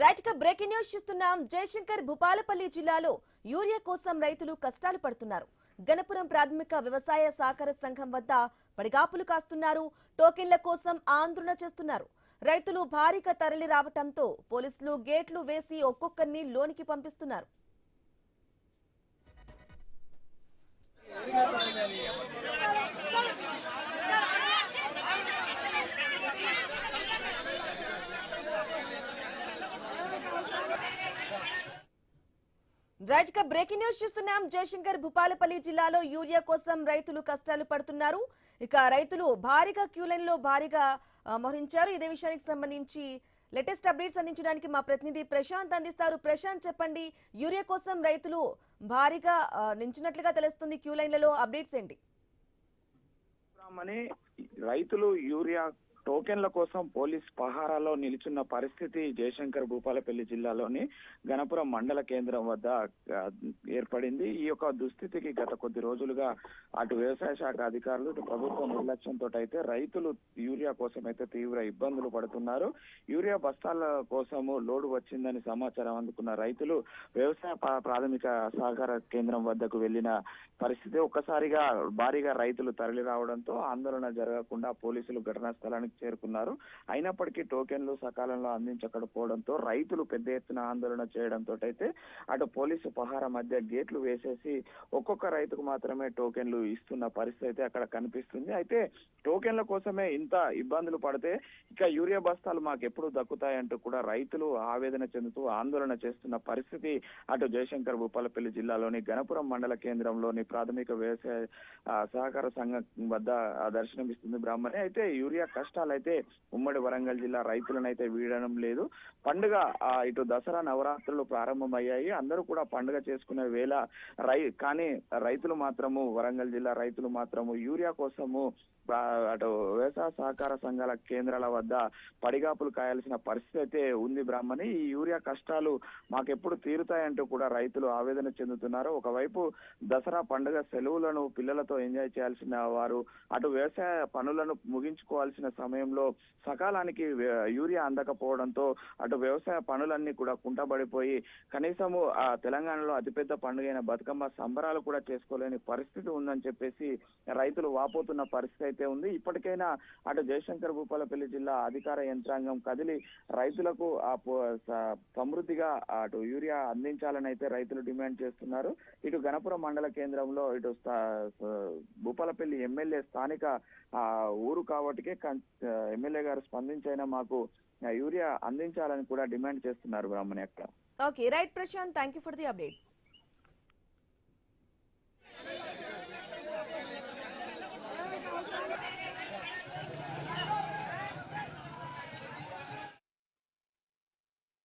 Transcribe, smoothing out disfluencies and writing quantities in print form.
Right గా breaking news చూస్తున్నాం. జయశంకర్ భూపాలపల్లి జిల్లాలో యూరియా కోసం రైతులు కష్టాలు పడుతున్నారు. గణపురం ప్రాథమిక వ్యవసాయ సహకార సంఘం వద్ద పడిగాపులు కాస్తున్నారు. టోకెన్ల కోసం ఆందోళన చేస్తున్నారు. రైతులు భారీగా తరలి రావడంతో పోలీసులు గేట్లు వేసి ఒక్కొక్కరిని లోనికి పంపిస్తున్నారు. రైట్ గా బ్రేకింగ్ న్యూస్ చూస్తున్నాం. జయశంకర్ భూపాలపల్లి జిల్లాలో యూరియా కోసం రైతులు కష్టాలు పడుతున్నారు. ఇక రైతులు భారీగా క్యూ లైన్ లో మోహరించారు. ఇదే విషయానికి సంబంధించి లేటెస్ట్ అప్డేట్స్ అందించడానికి మా ప్రతినిధి ప్రశాంత్ అందిస్తారు. ప్రశాంత్, చెప్పండి, యూరియా కోసం రైతులు భారీగా నించున్నట్లుగా తెలుస్తుంది. క్యూ లైన్లలో అప్డేట్స్ ఏంటి? రైతులు యూరియా టోకెన్ల కోసం పోలీస్ పహారాలో నిలుచున్న పరిస్థితి జయశంకర్ భూపాలపల్లి జిల్లాలోని గణపురం మండల కేంద్రం వద్ద ఏర్పడింది. ఈ యొక్క దుస్థితికి గత కొద్ది రోజులుగా అటు వ్యవసాయ శాఖ అధికారులు ఇటు ప్రభుత్వ నిర్లక్ష్యంతో అయితే రైతులు యూరియా కోసం అయితే తీవ్ర ఇబ్బందులు పడుతున్నారు. యూరియా బస్తాల కోసము లోడు వచ్చిందని సమాచారం అందుకున్న రైతులు వ్యవసాయ ప్రాథమిక సహకార కేంద్రం వద్దకు వెళ్లిన పరిస్థితి. ఒక్కసారిగా భారీగా రైతులు తరలి రావడంతో ఆందోళన జరగకుండా పోలీసులు ఘటనా స్థలానికి చేరుకున్నారు. అయినప్పటికీ టోకెన్లు సకాలంలో అందించకపోవడంతో రైతులు పెద్ద ఎత్తున ఆందోళన చేయడంతో అయితే అటు పోలీసు పహారా మధ్య గేట్లు వేసేసి ఒక్కొక్క రైతుకు మాత్రమే టోకెన్లు ఇస్తున్న పరిస్థితి అయితే అక్కడ కనిపిస్తుంది. అయితే టోకెన్ల కోసమే ఇంత ఇబ్బందులు పడితే ఇక యూరియా బస్తాలు మాకు ఎప్పుడు దక్కుతాయంటూ కూడా రైతులు ఆవేదన చెందుతూ ఆందోళన చేస్తున్న పరిస్థితి అటు జయశంకర్ భూపాలపల్లి జిల్లాలోని గణపురం మండల కేంద్రంలోని ప్రాథమిక వ్యవసాయ సహకార సంఘం వద్ద దర్శనమిస్తుంది బ్రాహ్మణి. అయితే యూరియా కష్టాలైతే ఉమ్మడి వరంగల్ జిల్లా రైతులను అయితే వీడడం లేదు. పండుగ ఇటు దసరా నవరాత్రులు ప్రారంభమయ్యాయి. అందరూ కూడా పండుగ చేసుకునే వేళ కానీ రైతులు మాత్రము వరంగల్ జిల్లా రైతులు మాత్రము యూరియా కోసము అటు వ్యవసాయ సహకార సంఘాల కేంద్రాల వద్ద పడిగాపులు కాయాల్సిన పరిస్థితి అయితే ఉంది బ్రాహ్మణి. ఈ యూరియా కష్టాలు మాకెప్పుడు తీరుతాయంటూ కూడా రైతులు ఆవేదన చెందుతున్నారు. ఒకవైపు దసరా పండుగ సెలవులను పిల్లలతో ఎంజాయ్ చేయాల్సిన వారు అటు వ్యవసాయ పనులను ముగించుకోవాల్సిన సమయంలో సకాలానికి యూరియా అందకపోవడంతో అటు వ్యవసాయ పనులన్నీ కూడా కుంటబడిపోయి కనీసము ఆ తెలంగాణలో అతిపెద్ద పండుగైన బతుకమ్మ సంబరాలు కూడా చేసుకోలేని పరిస్థితి ఉందని చెప్పేసి రైతులు వాపోతున్న పరిస్థితి అయితే ఉంది. ఇప్పటికైనా అటు జయశంకర్ భూపాలపల్లి జిల్లా అధికార యంత్రాంగం కదిలి రైతులకు సమృద్ధిగా అటు యూరియా అందించాలని అయితే రైతులు డిమాండ్ చేస్తున్నారు. ఇటు గణపురం మండల కేంద్రంలో ఇటు భూపాలపల్లి ఎమ్మెల్యే స్థానిక ఊరు కాబట్టికే ఎమ్మెల్యే గారు స్పందించైనా మాకు యూరియా అందించాలని కూడా డిమాండ్ చేస్తున్నారు బ్రాహ్మణి అక్కడ. Okay right Prashant, thank you for the updates.